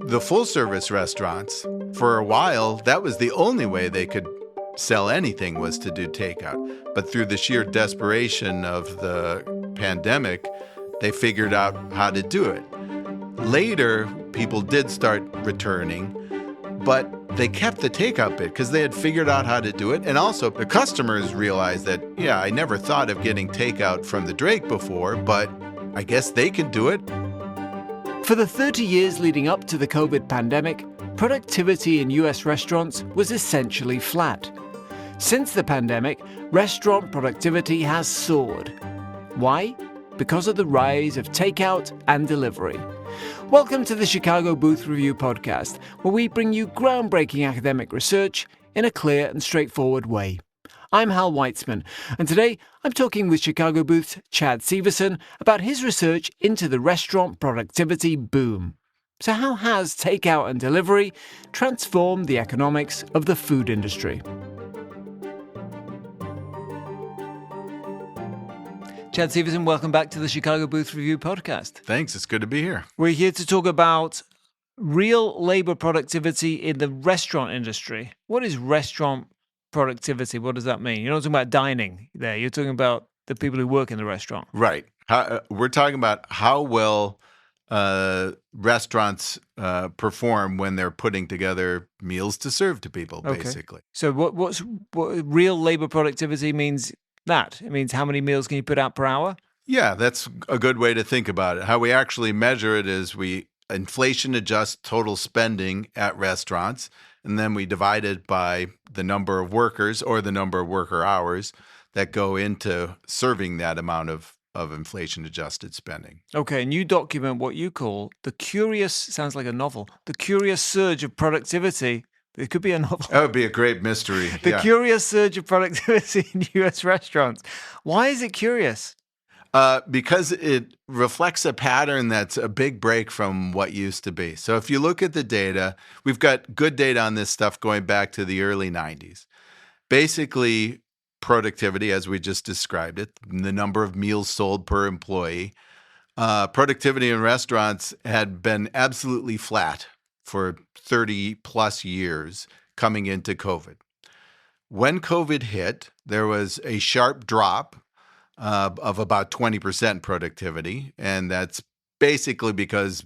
the full-service restaurants, for a while, that was the only way they could sell anything was to do takeout. But through the sheer desperation of the pandemic, they figured out how to do it. Later, people did start returning, but they kept the takeout bit because they had figured out how to do it. And also, the customers realized that, yeah, I never thought of getting takeout from the Drake before, but I guess they can do it. For the 30 years leading up to the COVID pandemic, productivity in US restaurants was essentially flat. Since the pandemic, restaurant productivity has soared. Why? Because of the rise of takeout and delivery. Welcome to the Chicago Booth Review podcast, where we bring you groundbreaking academic research in a clear and straightforward way. I'm Hal Weitzman, and today I'm talking with Chicago Booth's Chad Syverson about his research into the restaurant productivity boom. So how has takeout and delivery transformed the economics of the food industry? Chad Syverson, welcome back to the Chicago Booth Review podcast. Thanks, it's good to be here. We're here to talk about real labor productivity in the restaurant industry. What is restaurant productivity? What does that mean? You're not talking about dining there. You're talking about the people who work in the restaurant. Right. We're talking about how well restaurants perform when they're putting together meals to serve to people, basically. So what real labor productivity means? It means how many meals can you put out per hour? Yeah, that's a good way to think about it. How we actually measure it is we inflation adjust total spending at restaurants, and then we divide it by the number of workers or the number of worker hours that go into serving that amount of inflation-adjusted spending. Okay, and you document what you call the curious, sounds like a novel, the curious surge of productivity. It could be a novel. That would be a great mystery. The curious surge of productivity in U.S. restaurants. Why is it curious? Because it reflects a pattern that's a big break from what used to be. So if you look at the data, we've got good data on this stuff going back to the early 90s. Basically, productivity, as we just described it, the number of meals sold per employee, productivity in restaurants had been absolutely flat for 30 plus years coming into COVID. When COVID hit, there was a sharp drop of about 20% productivity. And that's basically because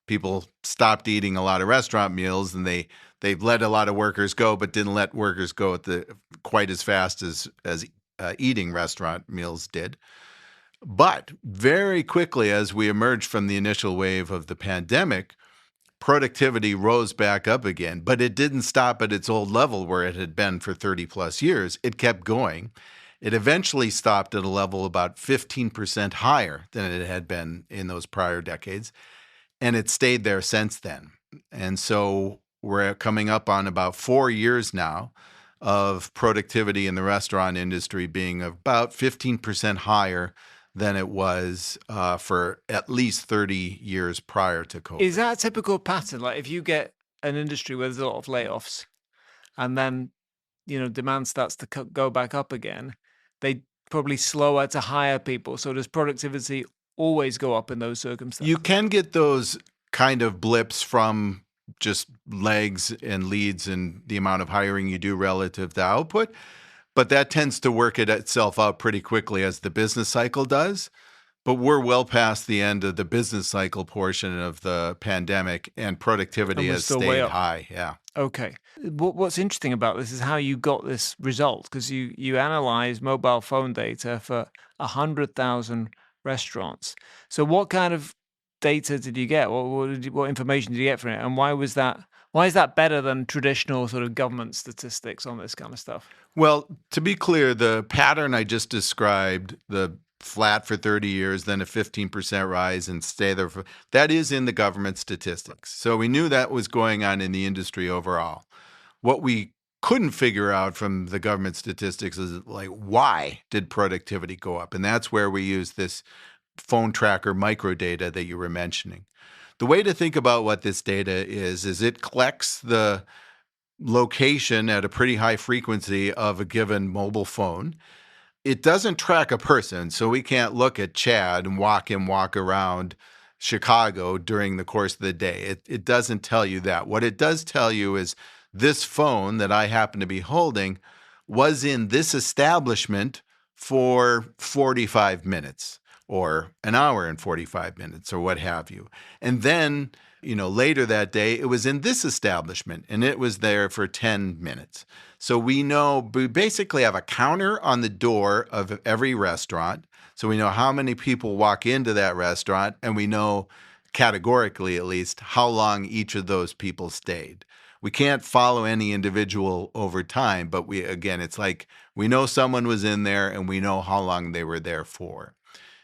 people stopped eating a lot of restaurant meals and they let a lot of workers go, but didn't let workers go at quite as fast as eating restaurant meals did. But very quickly, as we emerged from the initial wave of the pandemic, productivity rose back up again, but it didn't stop at its old level where it had been for 30 plus years. It kept going. It eventually stopped at a level about 15% higher than it had been in those prior decades, and it stayed there since then. And so we're coming up on about 4 years now of productivity in the restaurant industry being about 15% higher than it was for at least 30 years prior to COVID. Is that a typical pattern? Like if you get an industry where there's a lot of layoffs and then, demand starts to go back up again, they probably slower to hire people. So does productivity always go up in those circumstances? You can get those kind of blips from just legs and leads and the amount of hiring you do relative to output. But that tends to work itself out pretty quickly as the business cycle does. But we're well past the end of the business cycle portion of the pandemic, and productivity has stayed high. Yeah. Okay. What's interesting about this is how you got this result, because you analyzed mobile phone data for 100,000 restaurants. So what kind of data did you get? What information did you get from it? And why is that better than traditional sort of government statistics on this kind of stuff? Well, to be clear, the pattern I just described, the flat for 30 years, then a 15% rise and stay there, that is in the government statistics. So we knew that was going on in the industry overall. What we couldn't figure out from the government statistics is like, why did productivity go up? And that's where we use this phone tracker microdata that you were mentioning. The way to think about what this data is it collects the location at a pretty high frequency of a given mobile phone. It doesn't track a person, so we can't look at Chad and walk around Chicago during the course of the day. It doesn't tell you that. What it does tell you is this phone that I happen to be holding was in this establishment for 45 minutes or an hour and 45 minutes or what have you. And then, later that day, it was in this establishment and it was there for 10 minutes. So we basically have a counter on the door of every restaurant. So we know how many people walk into that restaurant, and we know categorically at least how long each of those people stayed. We can't follow any individual over time, but it's like we know someone was in there and we know how long they were there for.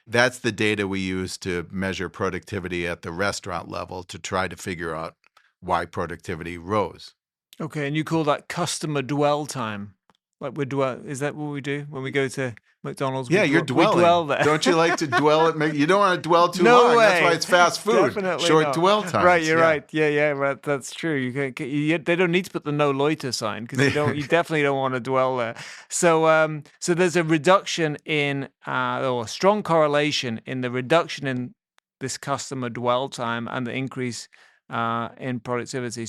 That's the data we use to measure productivity at the restaurant level to try to figure out why productivity rose. Okay, and you call that customer dwell time? Like is that what we do when we go to McDonald's? Yeah, you're dwelling. We dwell there. Don't you like to dwell at You don't want to dwell too No long. way. That's why it's fast food. Definitely Short not. dwell times. Right, you're right. Yeah, right. That's true. They don't need to put the no loiter sign because you definitely don't want to dwell there. So there's a reduction in or a strong correlation in the reduction in this customer dwell time and the increase in productivity.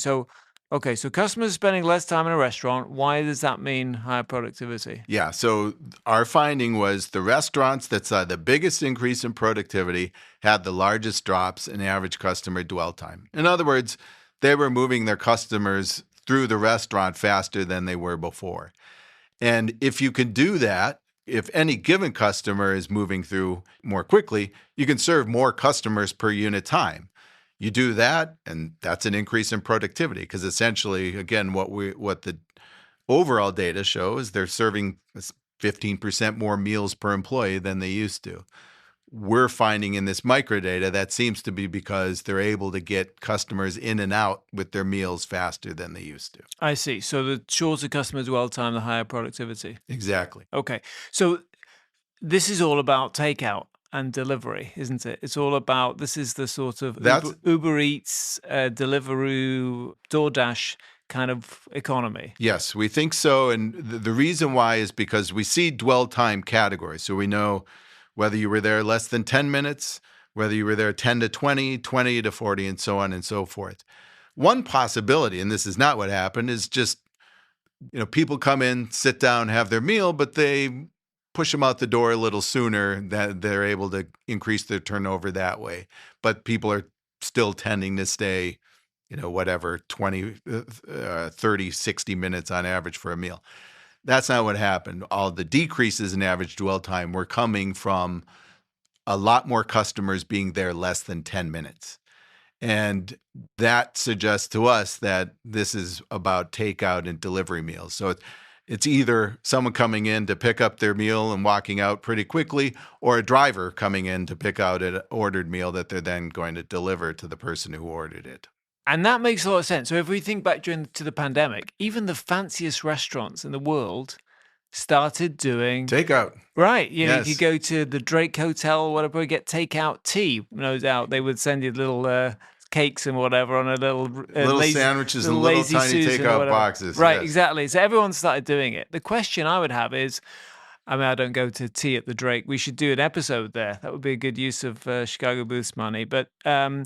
Okay, so customers spending less time in a restaurant. Why does that mean higher productivity? Yeah, so our finding was the restaurants that saw the biggest increase in productivity had the largest drops in average customer dwell time. In other words, they were moving their customers through the restaurant faster than they were before. And if you can do that, if any given customer is moving through more quickly, you can serve more customers per unit time. You do that, and that's an increase in productivity because essentially, again, what the overall data shows, they're serving 15% more meals per employee than they used to. We're finding in this microdata that seems to be because they're able to get customers in and out with their meals faster than they used to. I see. So the shorter customer dwell time, the higher productivity. Exactly. Okay. So this is all about takeout and delivery, isn't it? It's all about, this is the sort of Uber Eats, Deliveroo, DoorDash kind of economy. Yes, we think so. And the reason why is because we see dwell time categories. So we know whether you were there less than 10 minutes, whether you were there 10 to 20, 20 to 40, and so on and so forth. One possibility, and this is not what happened, is just, people come in, sit down, have their meal, but they push them out the door a little sooner, that they're able to increase their turnover that way. But people are still tending to stay, 20, 30, 60 minutes on average for a meal. That's not what happened. All the decreases in average dwell time were coming from a lot more customers being there less than 10 minutes. And that suggests to us that this is about takeout and delivery meals. So it's either someone coming in to pick up their meal and walking out pretty quickly, or a driver coming in to pick out an ordered meal that they're then going to deliver to the person who ordered it. And that makes a lot of sense. So if we think back to the pandemic, even the fanciest restaurants in the world started doing takeout. Right. Yes. You go to the Drake Hotel or whatever, get takeout tea. No doubt they would send you little cakes and whatever on a little sandwiches and little tiny takeout boxes. Right, yes. Exactly. So everyone started doing it. The question I would have is, I don't go to tea at the Drake. We should do an episode there. That would be a good use of Chicago Booth's money. But I'm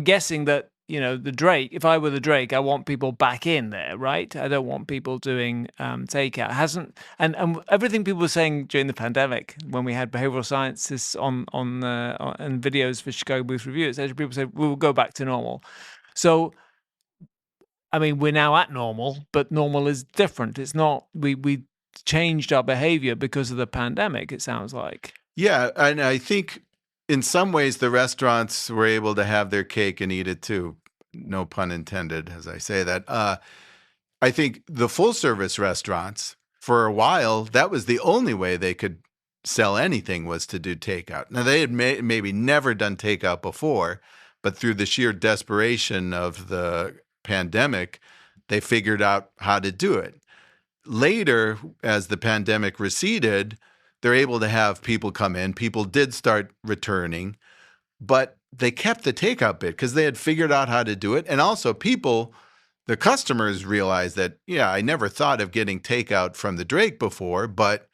guessing that, the Drake, if I were the Drake, I want people back in there, right? I don't want people doing takeout. And everything people were saying during the pandemic, when we had behavioral scientists on videos for Chicago Booth Review, it's actually people said, we'll go back to normal. So, we're now at normal, but normal is different. It's not, we changed our behavior because of the pandemic, it sounds like. Yeah, and I think in some ways the restaurants were able to have their cake and eat it too. No pun intended, as I say that. I think the full-service restaurants, for a while, that was the only way they could sell anything was to do takeout. Now, they had maybe never done takeout before, but through the sheer desperation of the pandemic, they figured out how to do it. Later, as the pandemic receded, they're able to have people come in. People did start returning, but they kept the takeout bit because they had figured out how to do it. And also the customers realized that, I never thought of getting takeout from the Drake before, but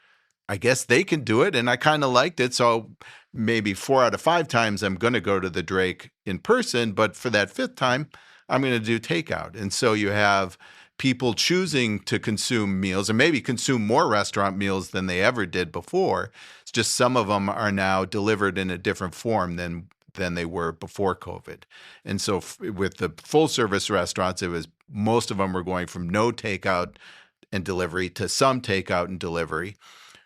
I guess they can do it. And I kind of liked it. So maybe 4 out of 5 times I'm going to go to the Drake in person, but for that 5th time, I'm going to do takeout. And so you have people choosing to consume meals and maybe consume more restaurant meals than they ever did before. It's just some of them are now delivered in a different form than they were before COVID. And so with the full service restaurants, it was most of them were going from no takeout and delivery to some takeout and delivery.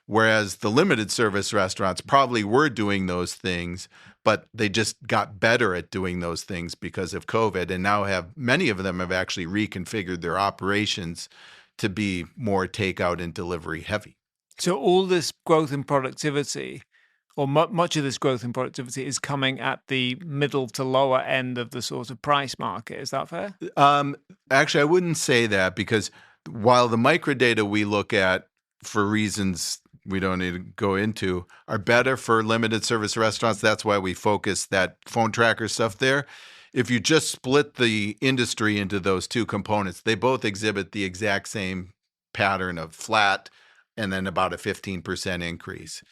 Whereas the limited service restaurants probably were doing those things, but they just got better at doing those things because of COVID. And now many of them have actually reconfigured their operations to be more takeout and delivery heavy. So all this growth in productivity, or much of this growth in productivity, is coming at the middle to lower end of the sort of price market. Is that fair? Actually, I wouldn't say that, because while the microdata we look at, for reasons we don't need to go into, are better for limited service restaurants, that's why we focus that phone tracker stuff there. If you just split the industry into those two components, they both exhibit the exact same pattern of flat and then about a 15% increase,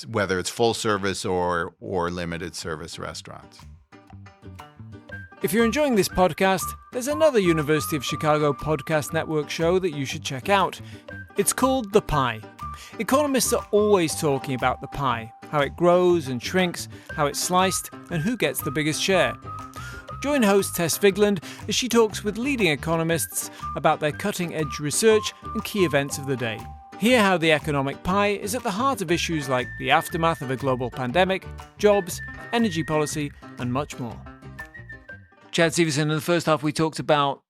whether it's full service or limited service restaurants. If you're enjoying this podcast, there's another University of Chicago Podcast Network show that you should check out. It's called The Pie. Economists are always talking about the pie, how it grows and shrinks, how it's sliced, and who gets the biggest share. Join host Tess Vigland as she talks with leading economists about their cutting-edge research and key events of the day. Hear how the economic pie is at the heart of issues like the aftermath of a global pandemic, jobs, energy policy, and much more. Chad Syverson, in the first half we talked about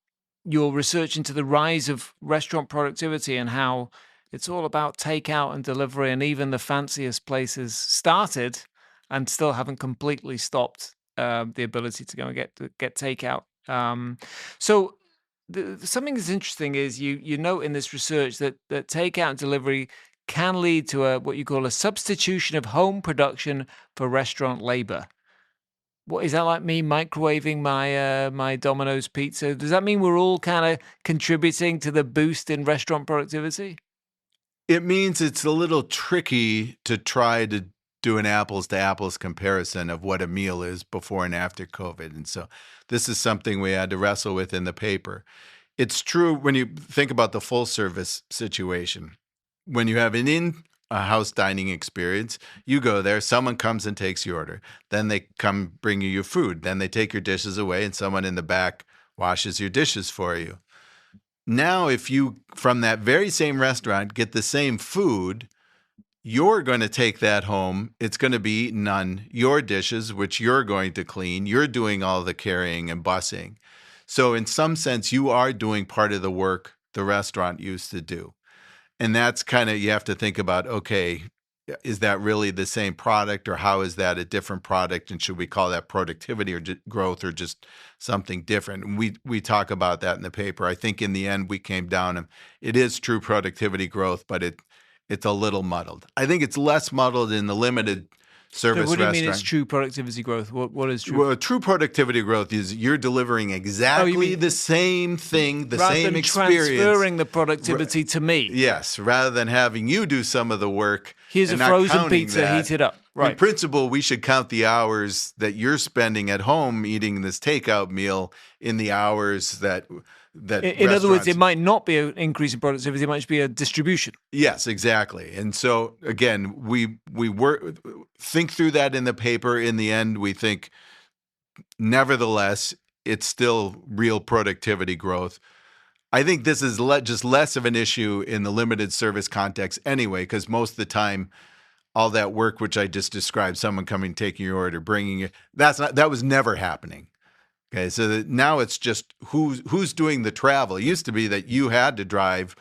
your research into the rise of restaurant productivity and how it's all about takeout and delivery, and even the fanciest places started and still haven't completely stopped the ability to go and get takeout. So something that's interesting is you note in this research that takeout and delivery can lead to what you call a substitution of home production for restaurant labor. What is that, like me microwaving my Domino's pizza? Does that mean we're all kind of contributing to the boost in restaurant productivity? It means it's a little tricky to try to do an apples to apples comparison of what a meal is before and after COVID. And so this is something we had to wrestle with in the paper. It's true when you think about the full service situation. When you have an in-house dining experience, you go there, someone comes and takes your order. Then they come bring you your food. Then they take your dishes away and someone in the back washes your dishes for you. Now, if you, from that very same restaurant, get the same food, you're going to take that home. It's going to be eaten on your dishes, which you're going to clean. You're doing all the carrying and bussing. So in some sense, you are doing part of the work the restaurant used to do. And that's kind of, you have to think about, okay, is that really the same product, or how is that a different product? And should we call that productivity or growth, or just something different? And we talk about that in the paper. I think in the end we came down and it is true productivity growth, but it's a little muddled. I think it's less muddled in the limited service What do you restaurant. mean it's true productivity growth? What is true? Well, true productivity growth is you're delivering exactly the same thing, the same experience. Rather than transferring the productivity to me. Yes, rather than having you do some of the work. Here's a frozen pizza, heat it up. Right. In principle, we should count the hours that you're spending at home eating this takeout meal in the hours that in other words, it might not be an increase in productivity, it might just be a distribution. Yes, exactly. And so again, we think through that in the paper. In the end, we think nevertheless, it's still real productivity growth. I think this is just less of an issue in the limited service context anyway, because most of the time, all that work which I just described, someone coming, taking your order, bringing it, that was never happening. Okay, so now it's just who's doing the travel. It used to be that you had to drive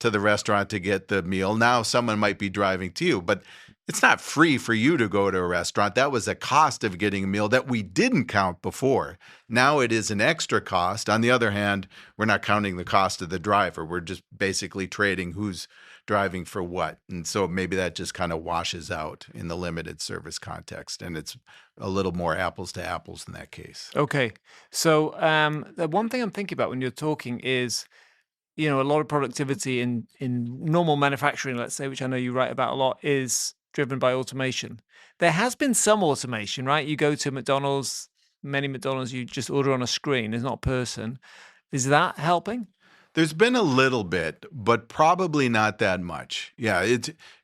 to the restaurant to get the meal. Now someone might be driving to you, but it's not free for you to go to a restaurant. That was a cost of getting a meal that we didn't count before. Now it is an extra cost. On the other hand, we're not counting the cost of the driver. We're just basically trading who's driving for what. And so maybe that just kind of washes out in the limited service context. And it's a little more apples to apples in that case. Okay. So the one thing I'm thinking about when you're talking is, a lot of productivity in normal manufacturing, let's say, which I know you write about a lot, is driven by automation. There has been some automation, right? You go to McDonald's, many McDonald's, you just order on a screen. It's not a person. Is that helping? There's been a little bit, but probably not that much. Yeah,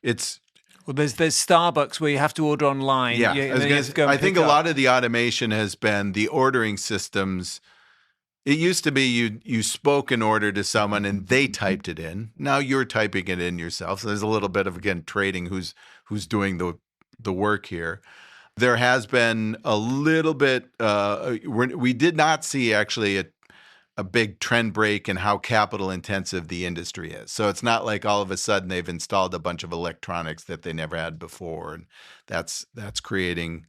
it's Well, there's Starbucks where you have to order online. yeah. And then you have to go and I think pick a up. lot of the automation has been the ordering systems. It used to be you spoke an order to someone and they typed it in. Now you're typing it in yourself. So there's a little bit of, again, trading who's doing the work here. There has been a little bit. We did not see actually a big trend break in how capital intensive the industry is. So it's not like all of a sudden they've installed a bunch of electronics that they never had before, and that's creating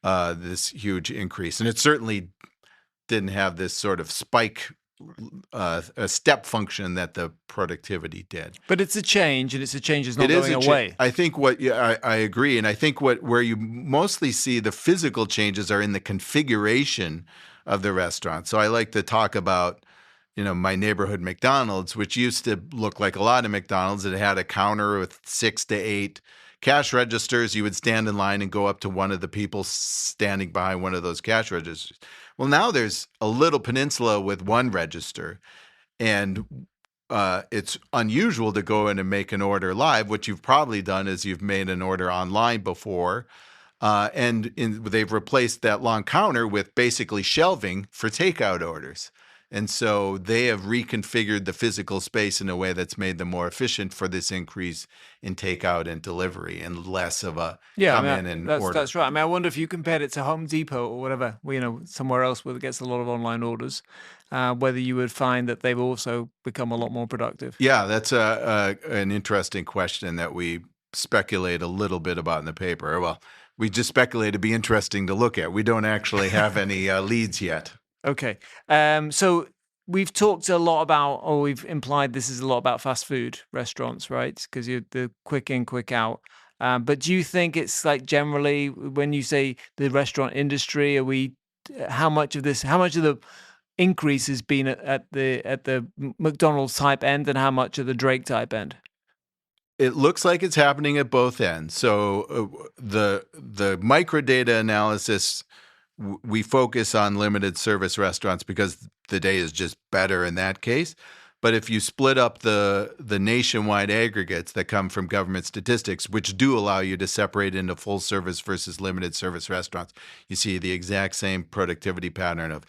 this huge increase. And it certainly didn't have this sort of spike, a step function that the productivity did. But it's a change, and it's a change that's not It is going a away. I think I agree, and I think where you mostly see the physical changes are in the configuration of the restaurant. So I like to talk about, my neighborhood McDonald's, which used to look like a lot of McDonald's. It had a counter with 6 to 8 cash registers. You would stand in line and go up to one of the people standing behind one of those cash registers. Well, now there's a little peninsula with one register, and it's unusual to go in and make an order live. What you've probably done is you've made an order online before, they've replaced that long counter with basically shelving for takeout orders. And so they have reconfigured the physical space in a way that's made them more efficient for this increase in takeout and delivery, and less of a come in and order. That's right. I mean, I wonder if you compared it to Home Depot or whatever, somewhere else where it gets a lot of online orders, whether you would find that they've also become a lot more productive. Yeah, that's an interesting question that we speculate a little bit about in the paper. Well, we just speculate it'd be interesting to look at. We don't actually have any leads yet. Okay. So we've talked a lot about, or we've implied this is a lot about fast food restaurants, right? Because you're the quick in, quick out. But do you think it's like generally when you say the restaurant industry, how much of the increase has been at the McDonald's type end, and how much at the Drake type end? It looks like it's happening at both ends. So the microdata analysis, we focus on limited service restaurants because the data is just better in that case. But if you split up the nationwide aggregates that come from government statistics, which do allow you to separate into full service versus limited service restaurants, you see the exact same productivity pattern of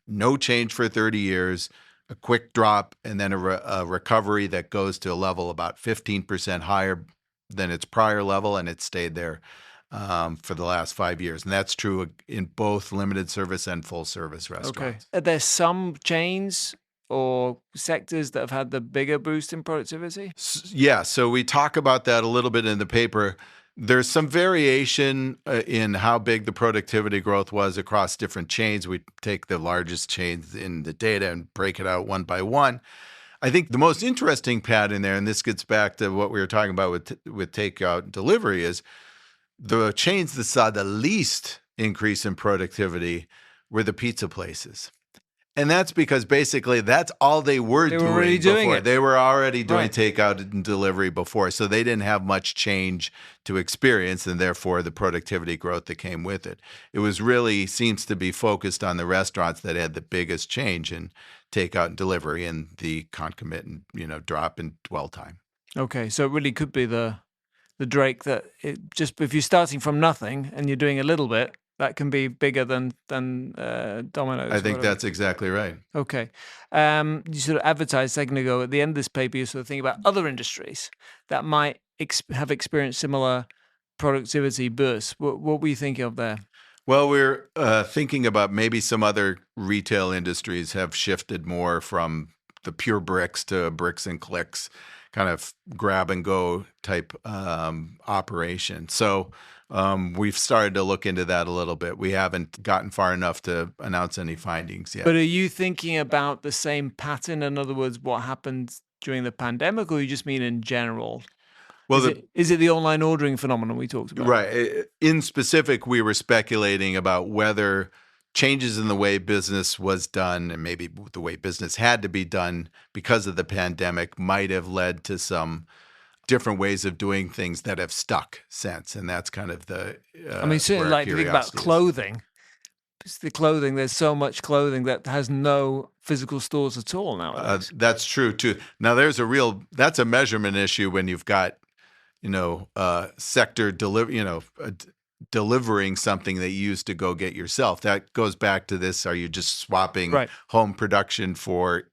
no change for 30 years, a quick drop, and then a recovery that goes to a level about 15% higher than its prior level, and it stayed there for the last 5 years. And that's true in both limited service and full service restaurants. Okay. Are there some chains or sectors that have had the bigger boost in productivity? Yeah, so we talk about that a little bit in the paper. There's some variation in how big the productivity growth was across different chains. We take the largest chains in the data and break it out one by one. I think the most interesting pattern there, and this gets back to what we were talking about with takeout and delivery, is the chains that saw the least increase in productivity were the pizza places. And that's because basically that's all they were doing before. They were already doing takeout and delivery before, so they didn't have much change to experience, and therefore the productivity growth that came with it. It was really seems to be focused on the restaurants that had the biggest change in takeout and delivery and the concomitant, drop in dwell time. Okay, so it really could be the Drake that if you're starting from nothing and you're doing a little bit, that can be bigger than Domino's. I think that's exactly right. Okay. You sort of advertised a second ago at the end of this paper, you sort of think about other industries that might have experienced similar productivity bursts. What were you thinking of there? Well, we're thinking about maybe some other retail industries have shifted more from the pure bricks to bricks and clicks, kind of grab and go type operation. So we've started to look into that a little bit. We haven't gotten far enough to announce any findings yet. But are you thinking about the same pattern? In other words, what happened during the pandemic, or you just mean in general? Well, is it the online ordering phenomenon we talked about? Right. In specific, we were speculating about whether changes in the way business was done and maybe the way business had to be done because of the pandemic might have led to some different ways of doing things that have stuck since. And that's kind of the certainly, like, think about clothing. It's the clothing. There's so much clothing that has no physical stores at all nowadays. That's true too. Now that's a measurement issue when you've got, sector delivering something that you used to go get yourself. That goes back to this. Are you just swapping home production for,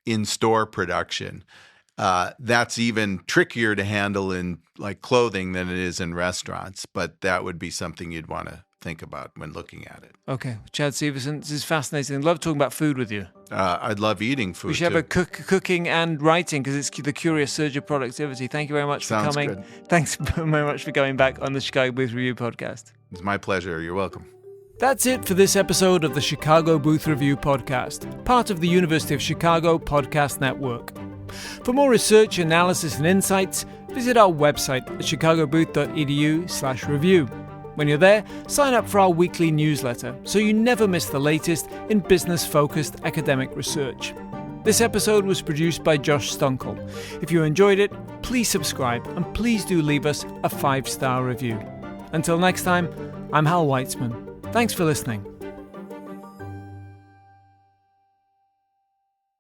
in-store production? That's even trickier to handle in like clothing than it is in restaurants, but that would be something you'd want to think about when looking at it. Okay. Chad Syverson, this is fascinating. I love talking about food with you. I'd love eating food. We should have a cooking and writing, because it's the curious surge of productivity. Thank you very much for coming. Good. Thanks very much for coming back on the Chicago Booth Review podcast. It's my pleasure. You're welcome. That's it for this episode of the Chicago Booth Review podcast, part of the University of Chicago Podcast Network. For more research, analysis, and insights, visit our website at chicagobooth.edu/review. When you're there, sign up for our weekly newsletter so you never miss the latest in business-focused academic research. This episode was produced by Josh Stunkel. If you enjoyed it, please subscribe and please do leave us a 5-star review. Until next time, I'm Hal Weitzman. Thanks for listening.